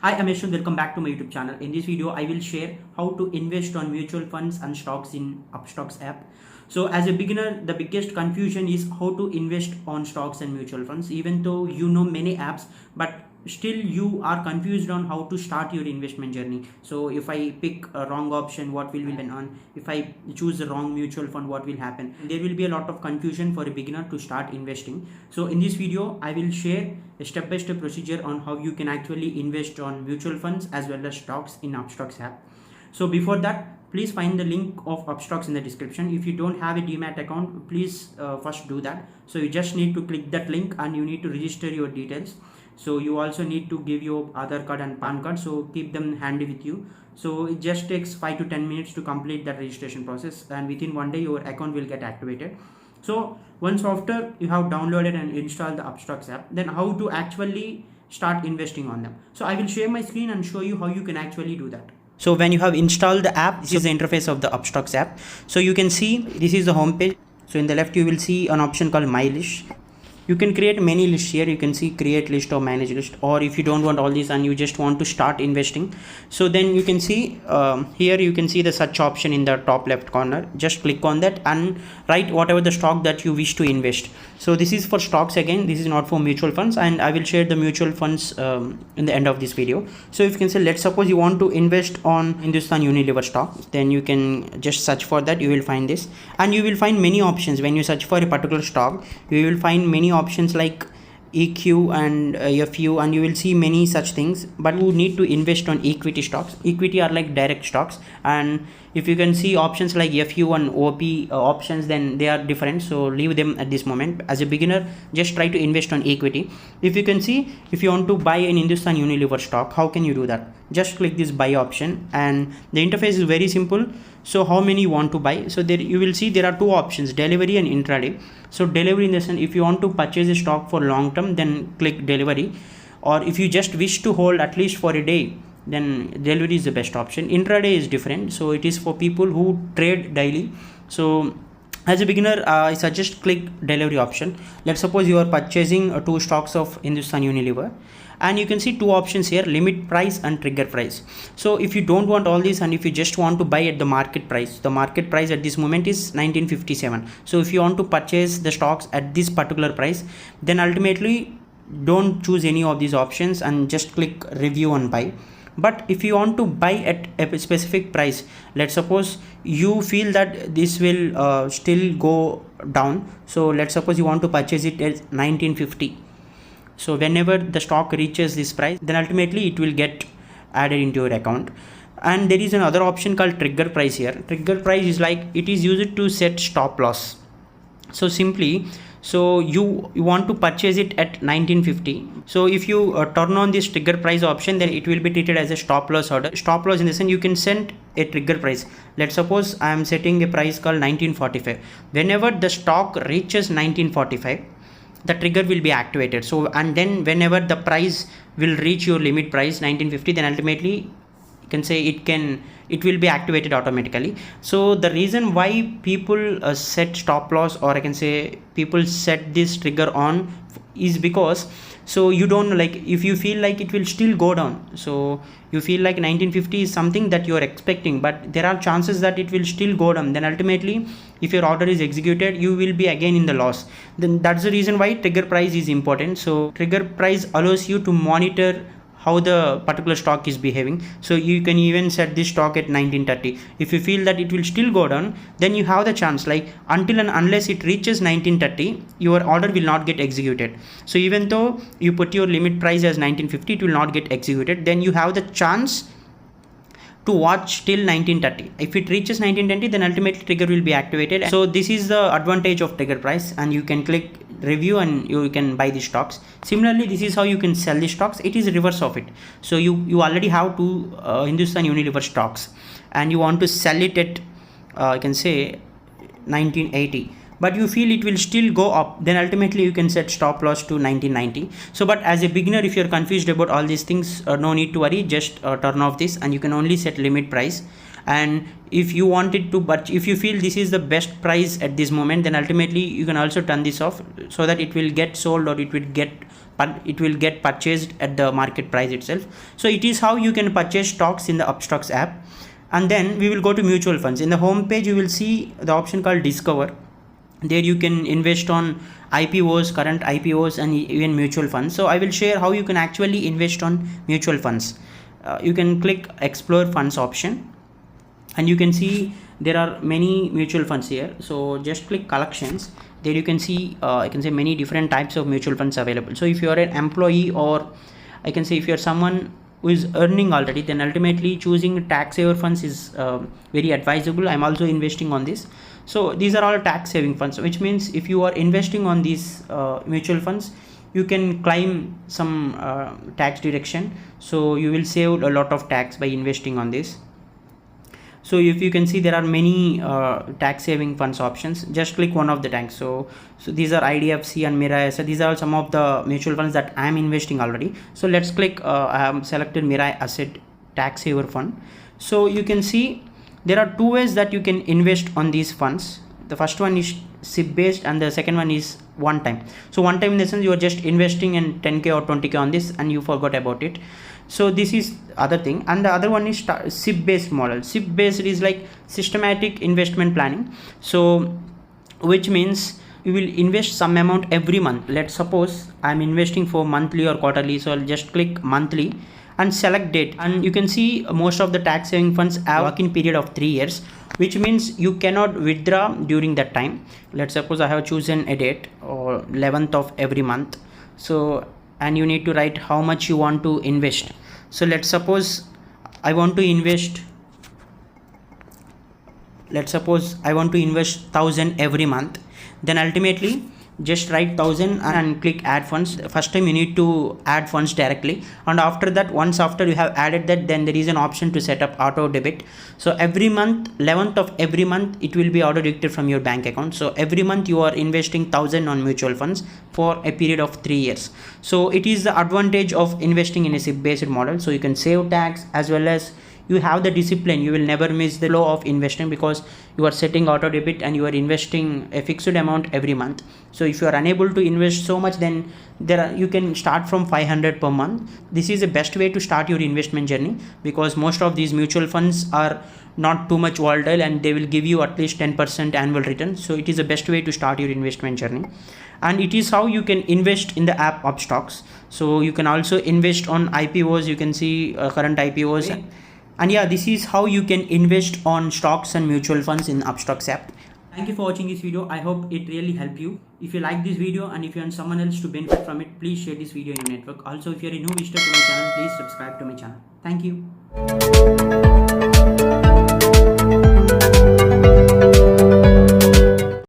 Hi, I'm Yaswanth. Welcome back to my YouTube channel. In this video, I will share how to invest on mutual funds and stocks in Upstox app. So as a beginner, the biggest confusion is how to invest on stocks and mutual funds. Even though you know many apps, but still you are confused on how to start your investment journey. So if I pick a wrong option, what will happen? On if I choose the wrong mutual fund, what will happen? There will be a lot of confusion for a beginner to start investing. So in this video, I will share a step-by-step procedure on how you can actually invest on mutual funds as well as stocks in Upstox app. So before that, please find the link of Upstox in the description. If you don't have a demat account, please first do that. So you just need to click that link and you need to register your details. So you also need to give your Aadhaar card and PAN card, so keep them handy with you. So it just takes 5 to 10 minutes to complete that registration process, and within one day your account will get activated. So once after you have downloaded and installed the Upstox app, then how to actually start investing on them. So I will share my screen and show you how you can actually do that. So when you have installed the app, this is the interface of the Upstox app. So you can see this is the home page. So in the left you will see an option called My List. You can create many lists here. You can see create list or manage list, or if you don't want all these and you just want to start investing, so then you can see here you can see the search option in the top left corner. Just click on that and write whatever the stock that you wish to invest. So this is for stocks again, this is not for mutual funds, and I will share the mutual funds in the end of this video. So if you can say, let's suppose you want to invest on Hindustan Unilever stock, then you can just search for that. You will find this, and you will find many options. When you search for a particular stock, you will find many options like EQ and FU, and you will see many such things. But you need to invest on equity stocks. Equity are like direct stocks, and if you can see options like FU and OP options, then they are different, so leave them at this moment. As a beginner, just try to invest on equity. If you can see, if you want to buy an Hindustan Unilever stock, how can you do that? Just click this buy option, and the interface is very simple. So how many you want to buy? So there you will see there are two options, delivery and intraday. So delivery in the sense, if you want to purchase a stock for long term, then click delivery, or if you just wish to hold at least for a day, then delivery is the best option. Intraday is different, so it is for people who trade daily. So as a beginner, I suggest click delivery option. Let's suppose you are purchasing two stocks of Hindustan Unilever, and you can see two options here, limit price and trigger price. So if you don't want all this, and if you just want to buy at the market price, the market price at this moment is 1957. So if you want to purchase the stocks at this particular price, then ultimately don't choose any of these options and just click review and buy. But if you want to buy at a specific price, let's suppose you feel that this will still go down, so let's suppose you want to purchase it at 1950. So whenever the stock reaches this price, then ultimately it will get added into your account. And there is another option called trigger price here. Trigger price is like, it is used to set stop loss. So simply, so you want to purchase it at 1950. So if you turn on this trigger price option, then it will be treated as a stop loss order. Stop loss in the sense, you can set a trigger price. Let's suppose I am setting a price called 1945. Whenever the stock reaches 1945, the trigger will be activated. So, and then whenever the price will reach your limit price 1950, then ultimately you can say it will be activated automatically. So the reason why people set stop loss, or I can say people set this trigger on, is because, so you don't, like, if you feel like it will still go down, so you feel like 1950 is something that you are expecting, but there are chances that it will still go down, then ultimately if your order is executed, you will be again in the loss. Then that's the reason why trigger price is important. So trigger price allows you to monitor how the particular stock is behaving. So you can even set this stock at 1930. If you feel that it will still go down, then you have the chance, like, until and unless it reaches 1930, your order will not get executed. So even though you put your limit price as 1950, it will not get executed. Then you have the chance to watch till 1930. If it reaches 1920, then ultimately trigger will be activated. So this is the advantage of trigger price, and you can click review and you can buy the stocks. Similarly, this is how you can sell the stocks. It is reverse of it. So you already have two Hindustan Unilever stocks, and you want to sell it at I can say 1980, but you feel it will still go up, then ultimately you can set stop loss to 1990. So but as a beginner, if you're confused about all these things, no need to worry, just turn off this, and you can only set limit price. And if you wanted to, but if you feel this is the best price at this moment, then ultimately you can also turn this off, so that it will get sold or it will get but it will get purchased at the market price itself. So it is how you can purchase stocks in the Upstox app. And then we will go to mutual funds. In the home page you will see the option called Discover. There you can invest on IPOs, current IPOs, and even mutual funds. So I will share how you can actually invest on mutual funds. You can click Explore Funds option, and you can see there are many mutual funds here. So just click Collections. There you can see I can say many different types of mutual funds available. So if you are an employee, or I can say if you are someone who is earning already, then ultimately choosing tax saver funds is very advisable. I'm also investing on this. So these are all tax saving funds, which means if you are investing on these mutual funds, you can claim some tax deduction. So you will save a lot of tax by investing on this. So if you can see, there are many tax saving funds options. Just click one of the tax. So these are IDFC and Mirai. So these are some of the mutual funds that I am investing already. So let's click I have selected Mirai Asset Tax Saver Fund. So you can see there are two ways that you can invest on these funds. The first one is SIP based, and the second one is one time. So one time in the sense you are just investing in 10k or 20k on this and you forgot about it. So this is other thing. And the other one is SIP based model. SIP based is like systematic investment planning. So which means you will invest some amount every month. Let's suppose I'm investing for monthly or quarterly. So I'll just click monthly and select date, and you can see most of the tax saving funds have a working period of 3 years, which means you cannot withdraw during that time. Let's suppose I have chosen a date or 11th of every month. So and you need to write how much you want to invest. So let's suppose I want to invest, let's suppose I want to invest 1000 every month. Then ultimately just write 1000 and click add funds. First time you need to add funds directly, and after that, once after you have added that, then there is an option to set up auto debit. So every month, 11th of every month, it will be auto deducted from your bank account. So every month you are investing 1000 on mutual funds for a period of 3 years. So it is the advantage of investing in a SIP based model. So you can save tax, as well as you have the discipline. You will never miss the flow of investing because you are setting auto debit and you are investing a fixed amount every month. So if you are unable to invest so much, then you can start from 500 per month. This is the best way to start your investment journey, because most of these mutual funds are not too much volatile and they will give you at least 10% annual return. So it is the best way to start your investment journey, and it is how you can invest in the app Upstox. So you can also invest on IPOs. You can see current IPOs. And yeah, this is how you can invest on stocks and mutual funds in Upstox app. Thank you for watching this video. I hope it really helped you. If you like this video and if you want someone else to benefit from it, please share this video in your network. Also, if you are a new visitor to my channel, please subscribe to my channel. Thank you.